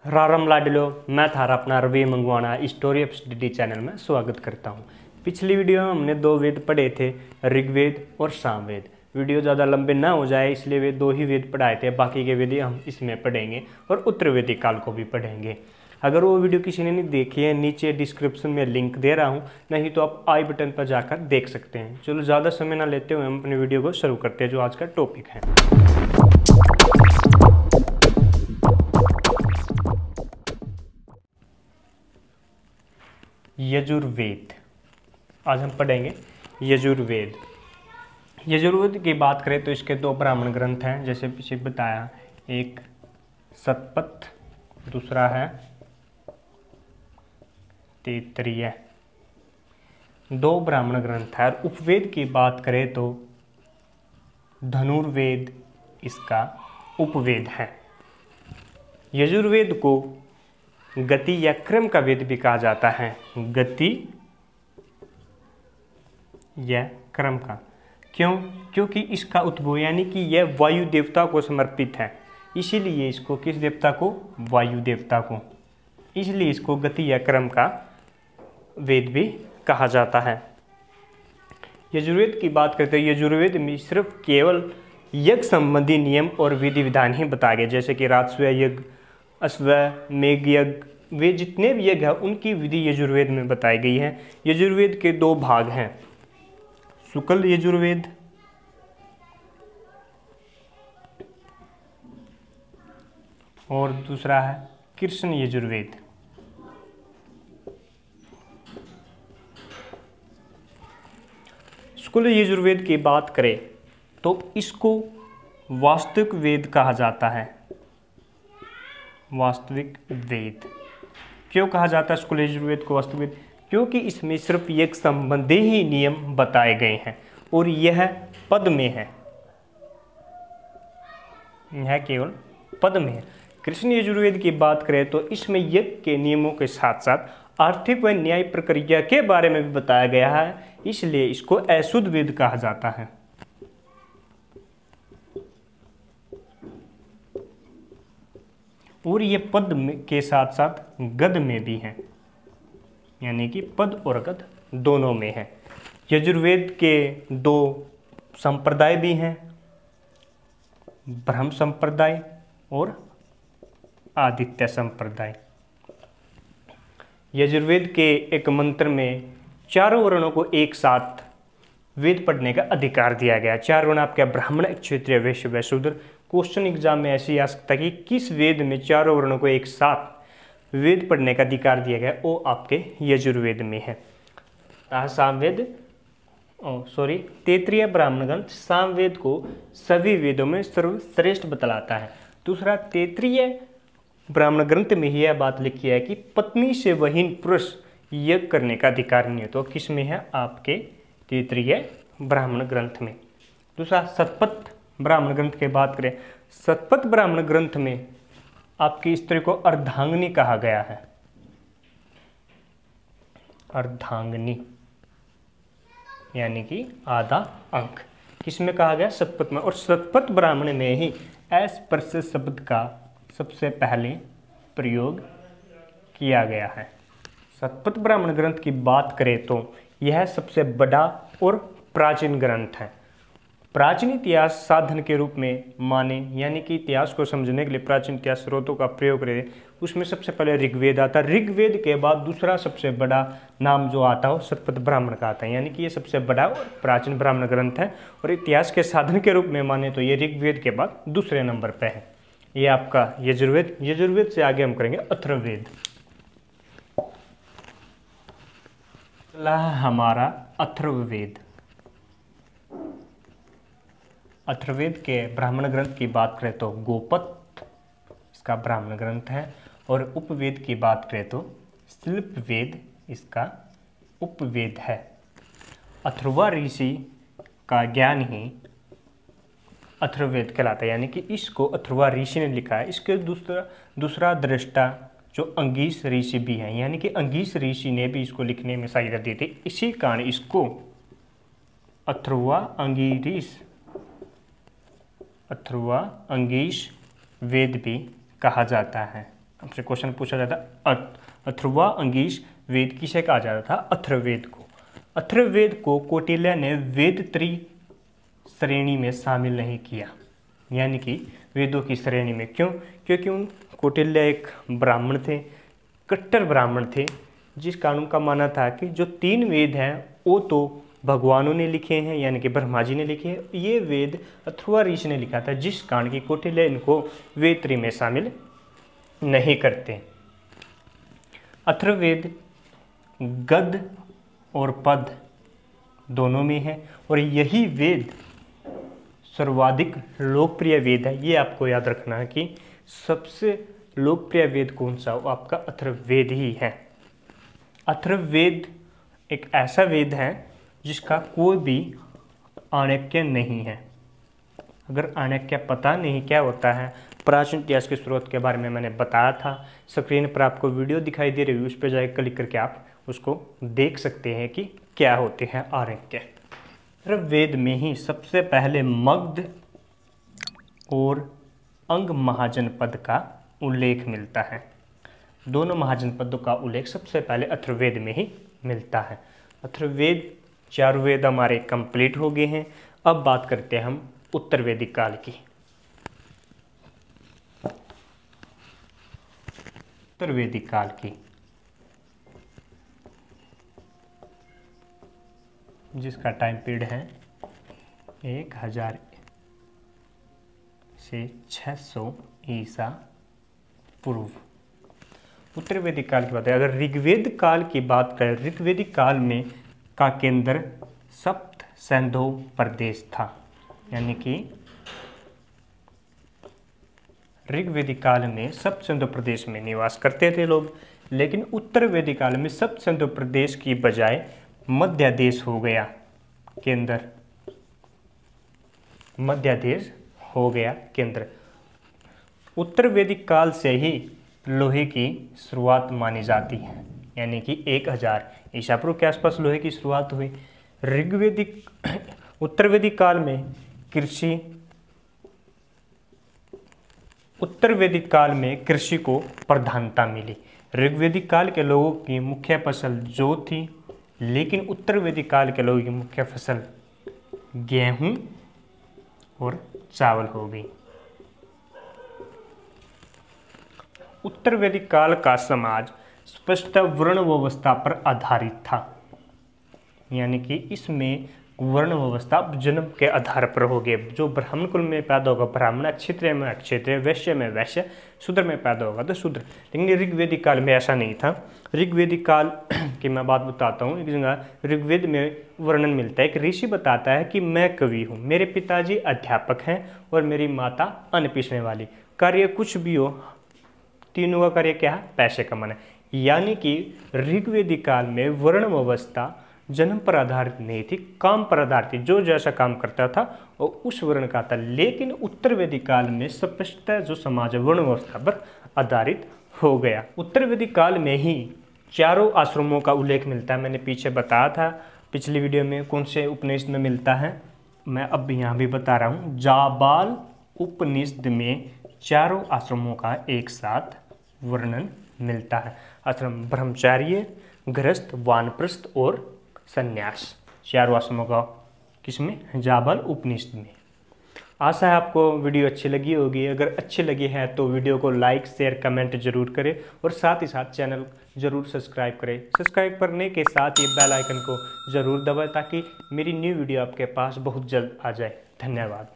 राम लाडलो, मैं थारा अपना रवि मंगवाना स्टोरी ऑफ स्टडी चैनल में स्वागत करता हूँ। पिछली वीडियो में हमने दो वेद पढ़े थे, ऋग्वेद और सामवेद। वीडियो ज़्यादा लंबे ना हो जाए इसलिए वे दो ही वेद पढ़ाए थे, बाकी के वेद हम इसमें पढ़ेंगे और उत्तरवेदिक काल को भी पढ़ेंगे। अगर वो वीडियो किसी ने नहीं देखी है, नीचे डिस्क्रिप्शन में लिंक दे रहा हूँ, नहीं तो आप आई बटन पर जाकर देख सकते हैं। चलो ज़्यादा समय ना लेते हुए हम अपनी वीडियो को शुरू करते हैं, जो आज का टॉपिक है। यजुर्वेद। आज हम पढ़ेंगे यजुर्वेद। यजुर्वेद की बात करें तो इसके दो ब्राह्मण ग्रंथ हैं, जैसे पीछे बताया, एक शतपथ, दूसरा है तैत्तिरीय। दो ब्राह्मण ग्रंथ है। और उपवेद की बात करें तो धनुर्वेद इसका उपवेद है। यजुर्वेद को गति या क्रम का वेद भी कहा जाता है। गति या क्रम का, क्यों? क्योंकि इसका उद्भव यानी कि यह वायु देवता को समर्पित है, इसीलिए इसको किस देवता को? वायु देवता को। इसलिए इसको गति या क्रम का वेद भी कहा जाता है। यजुर्वेद की बात करते हैं, यजुर्वेद में सिर्फ केवल यज्ञ संबंधी नियम और विधि विधान ही बताए गए, जैसे कि राजस्व यज्ञ, अश्व, मेघ यज्ञ, वे जितने भी यज्ञ हैं उनकी विधि यजुर्वेद में बताई गई है। यजुर्वेद के दो भाग हैं, शुक्ल यजुर्वेद और दूसरा है कृष्ण यजुर्वेद। शुक्ल यजुर्वेद की बात करें तो इसको वास्तविक वेद कहा जाता है। वास्तविक वेद क्यों कहा जाता है शुक्ल यजुर्वेद को वास्तविक वेद? क्योंकि इसमें सिर्फ यज्ञ संबंधी ही नियम बताए गए हैं और यह पद में है, यह केवल पद में है। कृष्ण यजुर्वेद की बात करें तो इसमें यज्ञ के नियमों के साथ साथ आर्थिक व न्याय प्रक्रिया के बारे में भी बताया गया है, इसलिए इसको अशुद्ध वेद कहा जाता है। और ये पद के साथ साथ गद में भी है, यानी कि पद और गद दोनों में है। यजुर्वेद के दो संप्रदाय भी हैं, ब्रह्म संप्रदाय और आदित्य संप्रदाय। यजुर्वेद के एक मंत्र में चारों वर्णों को एक साथ वेद पढ़ने का अधिकार दिया गया। चार वर्ण आपके ब्राह्मण, क्षत्रिय, वैश्य व शूद्र। क्वेश्चन एग्जाम में ऐसे ही आ सकता है कि किस वेद में चारों वर्णों को एक साथ वेद पढ़ने का अधिकार दिया गया? वो आपके यजुर्वेद में है। सामवेद तैत्तिरीय ब्राह्मण ग्रंथ सामवेद को सभी वेदों में सर्वश्रेष्ठ बतलाता है। दूसरा, तैत्तिरीय ब्राह्मण ग्रंथ में यह बात लिखी है कि पत्नी से वहीन पुरुष यज्ञ करने का अधिकार नहीं है। तो किस में है? आपके तैत्तिरीय ब्राह्मण ग्रंथ में। दूसरा, शतपथ ब्राह्मण ग्रंथ की बात करें, शतपथ ब्राह्मण ग्रंथ में आपकी स्त्री को अर्धांगिनी कहा गया है। अर्धांगिनी यानी कि आधा अंक किसमें कहा गया? शतपथ में। और शतपथ ब्राह्मण में ही अस्पृश्य शब्द का सबसे पहले प्रयोग किया गया है। शतपथ ब्राह्मण ग्रंथ की बात करें तो यह सबसे बड़ा और प्राचीन ग्रंथ है। प्राचीन इतिहास साधन के रूप में माने, यानी कि इतिहास को समझने के लिए प्राचीन इतिहास स्रोतों का प्रयोग करें, उसमें सबसे पहले ऋग्वेद आता है। ऋग्वेद के बाद दूसरा सबसे बड़ा नाम जो आता है वो शतपथ ब्राह्मण का आता है, यानी कि ये सबसे बड़ा और प्राचीन ब्राह्मण ग्रंथ है। और इतिहास के साधन के रूप में माने तो ये ऋग्वेद के बाद दूसरे नंबर पर है। ये आपका यजुर्वेद। यजुर्वेद से आगे हम करेंगे अथर्ववेद। हमारा अथर्ववेद। अथर्ववेद के ब्राह्मण ग्रंथ की बात करें तो गोपथ इसका ब्राह्मण ग्रंथ है। और उपवेद की बात करें तो शिल्पवेद इसका उपवेद है। अथर्वा ऋषि का ज्ञान ही अथर्ववेद कहलाता है, यानी कि इसको अथर्वा ऋषि ने लिखा है। इसके दूसरा दृष्टा जो अंगीस ऋषि भी हैं, यानी कि अंगीस ऋषि ने भी इसको लिखने में सहायता दी थी। इसी कारण इसको अथर्वा अंगीस वेद भी कहा जाता है। आपसे क्वेश्चन पूछा जाता है अथर्वा अंगीश वेद किसे कहा जाता था? अथर्ववेद को। अथर्ववेद को कौटिल्य ने वेद त्रयी श्रेणी में शामिल नहीं किया, यानी कि वेदों की श्रेणी में। क्यों? क्योंकि कौटिल्य एक ब्राह्मण थे, कट्टर ब्राह्मण थे, जिस कारण उनका मानना था कि जो 3 वेद हैं वो तो भगवानों ने लिखे हैं, यानी कि ब्रह्मा जी ने लिखे हैं, ये वेद अथर्वा ऋषि ने लिखा था, जिस कारण की कौटिल्य इनको वेद त्रयी में शामिल नहीं करते। अथर्ववेद गद्य और पद दोनों में है और यही वेद सर्वाधिक लोकप्रिय वेद है। ये आपको याद रखना है कि सबसे लोकप्रिय वेद कौन सा? वो आपका अथर्ववेद ही है। अथर्ववेद एक ऐसा वेद है जिसका कोई भी आण्यक्य नहीं है। अगर आण्यक्य पता नहीं क्या होता है, प्राचीन इतिहास के स्रोत के बारे में मैंने बताया था। स्क्रीन पर आपको वीडियो दिखाई दे रही है, उस पर जाकर क्लिक करके आप उसको देख सकते हैं कि क्या होते हैं आण्यक्य। अथर्ववेद में ही सबसे पहले मगध और अंग महाजनपद का उल्लेख मिलता है। दोनों महाजनपदों का उल्लेख सबसे पहले अथर्ववेद में ही मिलता है। अथर्ववेद 4 वेद हमारे कंप्लीट हो गए हैं। अब बात करते हैं हम उत्तर वैदिक काल की। उत्तर वैदिक काल की, जिसका टाइम पीरियड है 1000 से 600 ईसा पूर्व। उत्तर वैदिक काल की बात है। अगर ऋग्वेद काल की बात करें, ऋग्वेदिक काल में का केंद्र सप्त सिंधु प्रदेश था, यानी कि ऋग्वेदिक काल में सप्त सिंधु प्रदेश में निवास करते थे लोग। लेकिन उत्तर वैदिक काल में सप्त सिंधु प्रदेश की बजाय मध्य देश हो गया केंद्र, मध्य देश हो गया केंद्र। उत्तर वैदिक काल से ही लोहे की शुरुआत मानी जाती है, यानी कि 1000 ईसा पूर्व के आसपास लोहे की शुरुआत हुई। उत्तर वैदिक काल में कृषि उत्तर वैदिक काल में कृषि को प्रधानता मिली। ऋग्वेदिक काल के लोगों की मुख्य फसल जौ थी, लेकिन उत्तर वैदिक काल के लोगों की मुख्य फसल गेहूं और चावल हो गई। उत्तर वैदिक काल का समाज स्पष्ट वर्ण व्यवस्था पर आधारित था, यानी कि इसमें वर्ण व्यवस्था जन्म के आधार पर हो गई। जो ब्राह्मण कुल में पैदा होगा ब्राह्मण, क्षत्रिय में क्षत्रिय, वैश्य में वैश्य, शूद्र में पैदा होगा तो शूद्र। लेकिन ऋग्वेदिक काल में ऐसा नहीं था। ऋग्वेदिक काल की मैं बात बताता हूँ। एक जगह ऋग्वेद में वर्णन मिलता है, एक ऋषि बताता है कि मैं कवि हूँ, मेरे पिताजी अध्यापक हैं और मेरी माता अन्न पीसने वाली। कार्य कुछ भी हो, तीनों का कार्य क्या है? पैसे कमाना। यानी कि ऋग्वेदिक काल में वर्ण व्यवस्था जन्म पर आधारित नहीं थी, काम पर आधारित थी। जो जैसा काम करता था वो उस वर्ण का था। लेकिन उत्तर वैदिक काल में स्पष्ट जो समाज वर्ण व्यवस्था पर आधारित हो गया। उत्तर वैदिक काल में ही 4 आश्रमों का उल्लेख मिलता है। मैंने पीछे बताया था पिछली वीडियो में कौन से उपनिषद में मिलता है, मैं अब यहाँ भी बता रहा हूँ। जाबाल उपनिषद में 4 आश्रमों का एक साथ वर्णन मिलता है। आश्रम ब्रह्मचार्य, गृहस्थ, वानप्रस्थ और संन्यास, 4 आश्रमों का किसमें? जाबाल उपनिषद में। आशा है आपको वीडियो अच्छी लगी होगी। अगर अच्छी लगी है तो वीडियो को लाइक शेयर कमेंट जरूर करें और साथ ही साथ चैनल जरूर सब्सक्राइब करें। सब्सक्राइब करने के साथ ही बेल आइकन को जरूर दबाएं ताकि मेरी न्यू वीडियो आपके पास बहुत जल्द आ जाए। धन्यवाद।